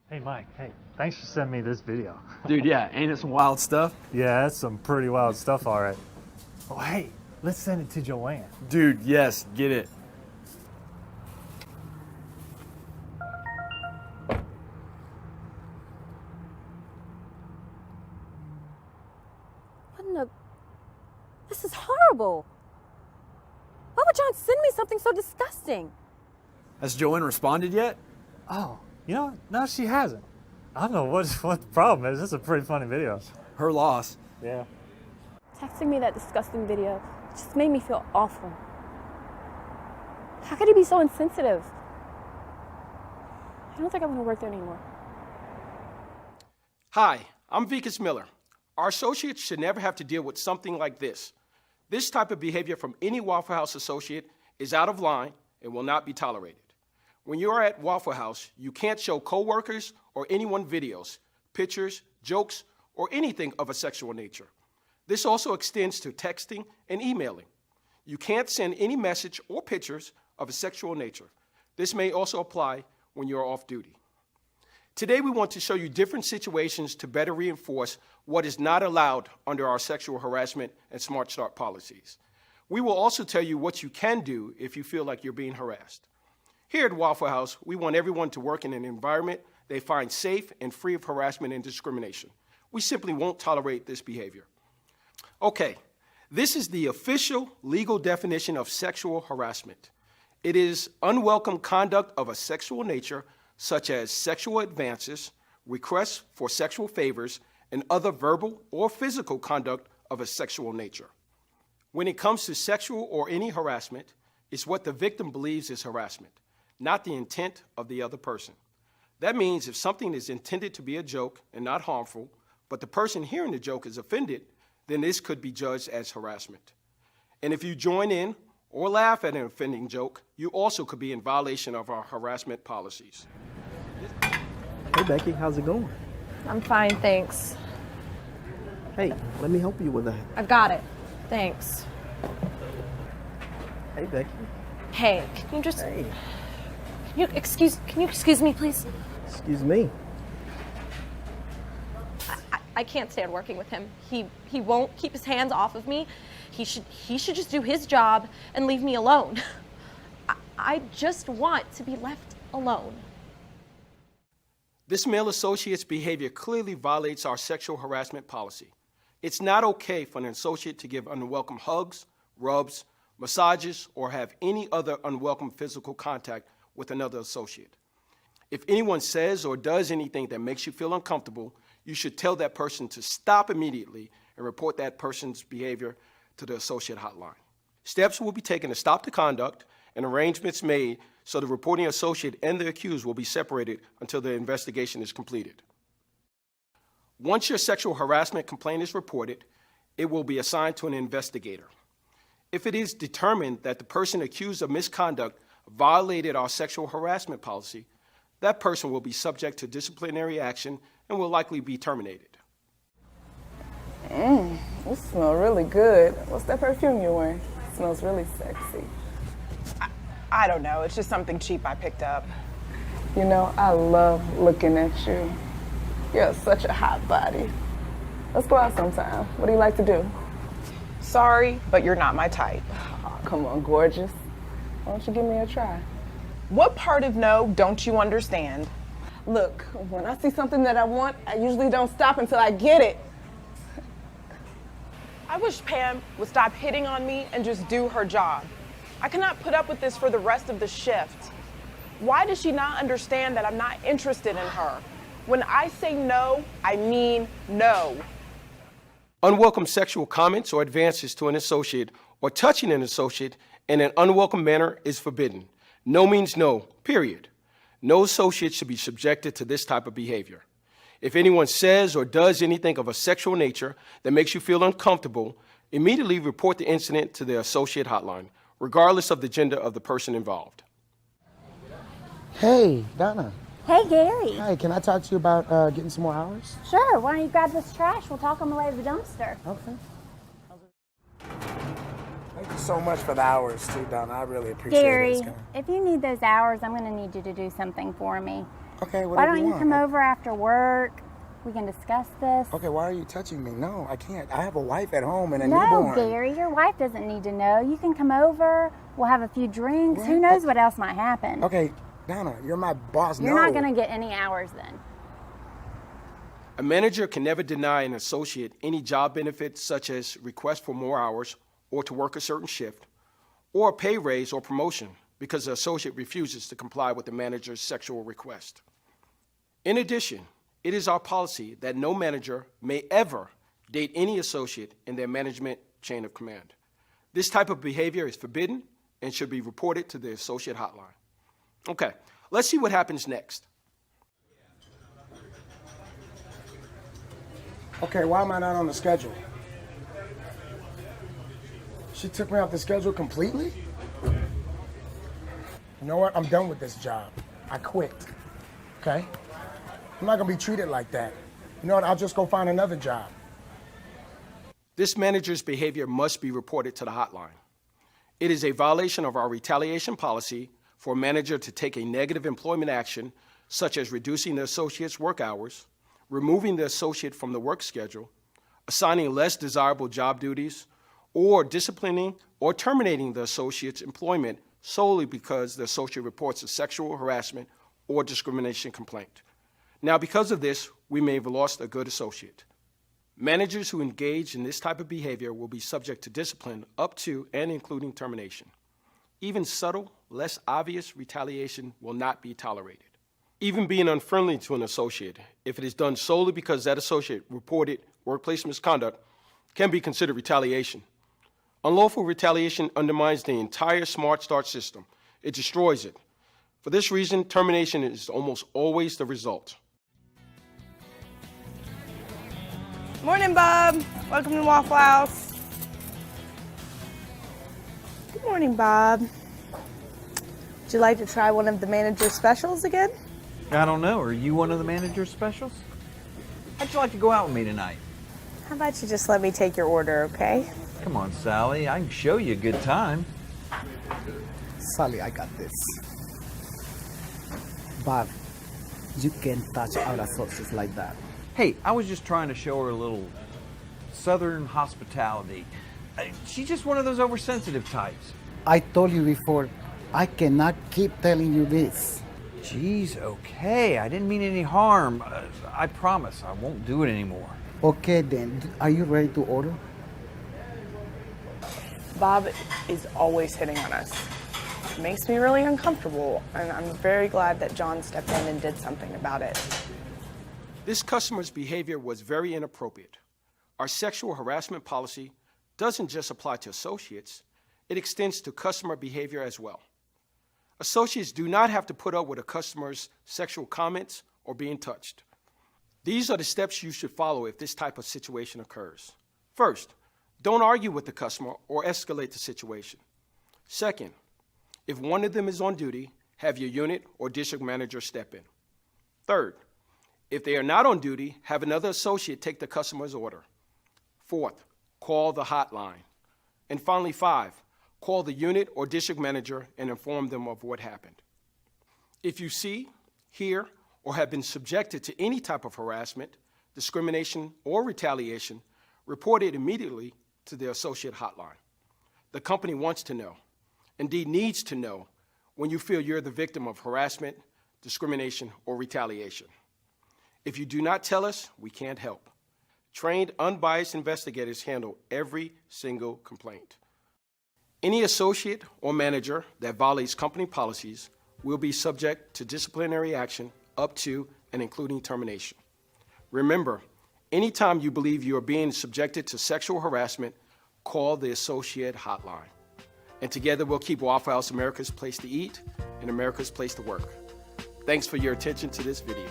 Hey, Mike. Hey, thanks for sending me this video. Dude, yeah, ain't it some wild stuff? Yeah, that's some pretty wild stuff, all right. Oh, hey, let's send it to Joanne. Dude, yes, get it. What in the... This is horrible. Why would John send me something so disgusting? Has Joanne responded yet? Oh, you know what? No, she hasn't. I don't know what the problem is. It's a pretty funny video. Her loss. Yeah. Texting me that disgusting video just made me feel awful. How could he be so insensitive? I don't think I want to work there anymore. Hi, I'm Vikas Miller. Our associates should never have to deal with something like this. This type of behavior from any Waffle House associate is out of line and will not be tolerated. When you are at Waffle House, you can't show coworkers or anyone videos, pictures, jokes, or anything of a sexual nature. This also extends to texting and emailing. You can't send any message or pictures of a sexual nature. This may also apply when you're off duty. Today, we want to show you different situations to better reinforce what is not allowed under our sexual harassment and Smart Start policies. We will also tell you what you can do if you feel like you're being harassed. Here at Waffle House, we want everyone to work in an environment they find safe and free of harassment and discrimination. We simply won't tolerate this behavior. Okay, this is the official legal definition of sexual harassment. It is unwelcome conduct of a sexual nature, such as sexual advances, requests for sexual favors, and other verbal or physical conduct of a sexual nature. When it comes to sexual or any harassment, it's what the victim believes is harassment, not the intent of the other person. That means if something is intended to be a joke and not harmful, but the person hearing the joke is offended, then this could be judged as harassment. And if you join in or laugh at an offending joke, you also could be in violation of our harassment policies. Hey Becky, how's it going? I'm fine, thanks. Hey, let me help you with that. I've got it. Thanks. Hey Becky. Hey, can you just... Hey. Can you excuse me, please? Excuse me. I can't stand working with him. He won't keep his hands off of me. He should just do his job and leave me alone. I just want to be left alone. This male associate's behavior clearly violates our sexual harassment policy. It's not okay for an associate to give unwelcome hugs, rubs, massages, or have any other unwelcome physical contact with another associate. If anyone says or does anything that makes you feel uncomfortable, you should tell that person to stop immediately and report that person's behavior to the associate hotline. Steps will be taken to stop the conduct and arrangements made so the reporting associate and the accused will be separated until the investigation is completed. Once your sexual harassment complaint is reported, it will be assigned to an investigator. If it is determined that the person accused of misconduct violated our sexual harassment policy, that person will be subject to disciplinary action and will likely be terminated. You smell really good. What's that perfume you're wearing? It smells really sexy. I don't know. It's just something cheap I picked up. You know, I love looking at you. You're such a hot body. Let's go out sometime. What do you like to do? Sorry, but you're not my type. Oh, come on, gorgeous. Why don't you give me a try? What part of no don't you understand? Look, when I see something that I want, I usually don't stop until I get it. I wish Pam would stop hitting on me and just do her job. I cannot put up with this for the rest of the shift. Why does she not understand that I'm not interested in her? When I say no, I mean no. Unwelcome sexual comments or advances to an associate or touching an associate in an unwelcome manner is forbidden. No means no, period. No associate should be subjected to this type of behavior. If anyone says or does anything of a sexual nature that makes you feel uncomfortable, immediately report the incident to the associate hotline, regardless of the gender of the person involved. Hey, Donna. Hey, Gary. Hi, can I talk to you about getting some more hours? Sure, why don't you grab this trash? We'll talk on the way to the dumpster. Okay. Thank you so much for the hours, too, Donna. I really appreciate Gary, it. if you need those hours, I'm going to need you to do something for me. Okay, Why whatever don't you want. come over after work? We can discuss this. Okay, why are you touching me? No, I can't. I have a wife at home and a No, newborn. Gary, your wife doesn't need to know. You can come over. We'll have a few drinks. What? Who knows what else might happen? Okay, Donna, you're my boss. You're no. not going to get any hours then. A manager can never deny an associate any job benefits such as request for more hours or to work a certain shift, or a pay raise or promotion because the associate refuses to comply with the manager's sexual request. In addition, it is our policy that no manager may ever date any associate in their management chain of command. This type of behavior is forbidden and should be reported to the associate hotline. Okay, let's see what happens next. Okay, why am I not on the schedule? She took me off the schedule completely? You know what? I'm done with this job. I quit. Okay? I'm not gonna be treated like that. You know what? I'll just go find another job. This manager's behavior must be reported to the hotline. It is a violation of our retaliation policy for a manager to take a negative employment action, such as reducing the associate's work hours, removing the associate from the work schedule, assigning less desirable job duties, or disciplining or terminating the associate's employment solely because the associate reports a sexual harassment or discrimination complaint. Now, because of this, we may have lost a good associate. Managers who engage in this type of behavior will be subject to discipline up to and including termination. Even subtle, less obvious retaliation will not be tolerated. Even being unfriendly to an associate, if it is done solely because that associate reported workplace misconduct, can be considered retaliation. Unlawful retaliation undermines the entire Smart Start system. It destroys it. For this reason, termination is almost always the result. Morning, Bob. Welcome to Waffle House. Good morning, Bob. Would you like to try one of the manager's specials again? I don't know. Are you one of the manager's specials? How'd you like to go out with me tonight? How about you just let me take your order, okay? Come on, Sally. I can show you a good time. Sally, I got this. But you can't touch our associates like that. Hey, I was just trying to show her a little southern hospitality. She's just one of those oversensitive types. I told you before, I cannot keep telling you this. Geez, okay. I didn't mean any harm. I promise I won't do it anymore. Okay then, are you ready to order? Bob is always hitting on us. It makes me really uncomfortable, and I'm very glad that John stepped in and did something about it. This customer's behavior was very inappropriate. Our sexual harassment policy doesn't just apply to associates, it extends to customer behavior as well. Associates do not have to put up with a customer's sexual comments or being touched. These are the steps you should follow if this type of situation occurs. First, don't argue with the customer or escalate the situation. Second, if one of them is on duty, have your unit or district manager step in. Third, if they are not on duty, have another associate take the customer's order. Fourth, call the hotline. And finally, 5, call the unit or district manager and inform them of what happened. If you see, hear, or have been subjected to any type of harassment, discrimination, or retaliation, report it immediately to the associate hotline. The company wants to know, indeed needs to know, when you feel you're the victim of harassment, discrimination, or retaliation. If you do not tell us, we can't help. Trained, unbiased investigators handle every single complaint. Any associate or manager that violates company policies will be subject to disciplinary action up to and including termination. Remember, anytime you believe you are being subjected to sexual harassment, call the associate hotline. And together we'll keep Waffle House America's place to eat and America's place to work. Thanks for your attention to this video.